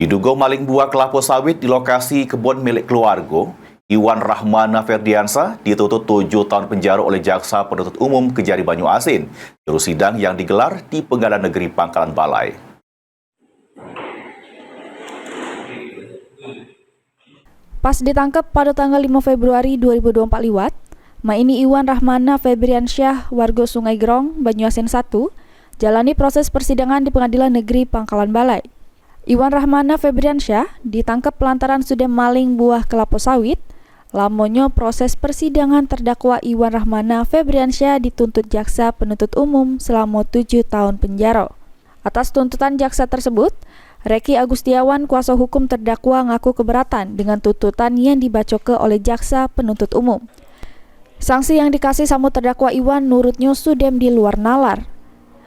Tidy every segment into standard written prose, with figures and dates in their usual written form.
Diduga maling buah kelapa sawit di lokasi kebun milik keluarga, Iwan Rahmana Ferdiansyah dituntut 7 tahun penjara oleh Jaksa Penuntut Umum Kejari Banyuasin, juru sidang yang digelar di Pengadilan Negeri Pangkalan Balai. Pas ditangkap pada tanggal 5 Februari 2024 liwat, Maini Iwan Rahmana Ferdiansyah warga Sungai Gerong, Banyuasin 1, jalani proses persidangan di Pengadilan Negeri Pangkalan Balai. Iwan Rahmana Ferdiansyah ditangkap lantaran sudah maling buah kelapa sawit. Lamonyo proses persidangan terdakwa Iwan Rahmana Ferdiansyah dituntut Jaksa Penuntut Umum selama 7 tahun penjara. Atas tuntutan jaksa tersebut, Reki Agustiawan, kuasa hukum terdakwa, ngaku keberatan dengan tuntutan yang dibacoke oleh Jaksa Penuntut Umum. Sanksi yang dikasih sama terdakwa Iwan nurutnya sudah di luar nalar.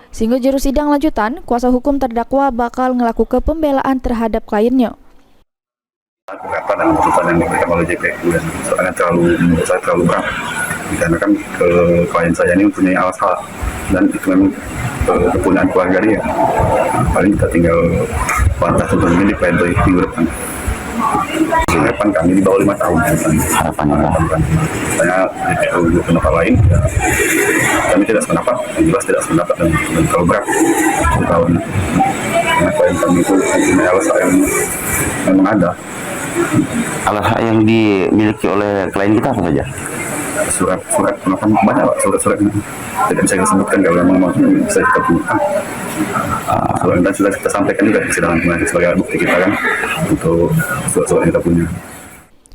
Sehingga juru sidang lanjutan, kuasa hukum terdakwa bakal melakukan pembelaan terhadap kliennya. Apa dengan tuntutan yang diberikan oleh JPU dan soalnya menurut saya terlalu berat, dikarenakan klien saya ini mempunyai alasan dan itu memang kepunyaan keluarga dia. Paling kita tinggal bantah tuntutan ini di pledoi minggu depan. Harapan kami di bawah 5 tahun. Saya JPU pendapat lain, ya, kami tidak sependapat, jelas tidak sependapat dan terlalu berat. Tahun karena klien kami itu mempunyai alasan yang ada. Alasan yang dimiliki oleh klien kita apa saja? Surat penolakan, banyak surat tidak bisa disebutkan kalau memang bisa kita temukan. Dan sudah kita sampaikan juga di persidangan kemarin sebagai bukti kita kan untuk surat-surat yang kita punya.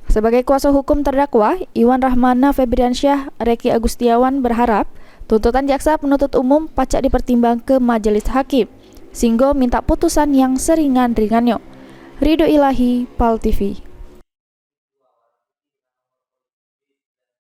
Sebagai kuasa hukum terdakwa, Iwan Rahmana Ferdiansyah, Reki Agustiawan berharap tuntutan Jaksa Penuntut Umum pacak dipertimbang ke Majelis Hakim, sehingga minta putusan yang seringan-ringannya. Ridho Ilahi, PAL TV.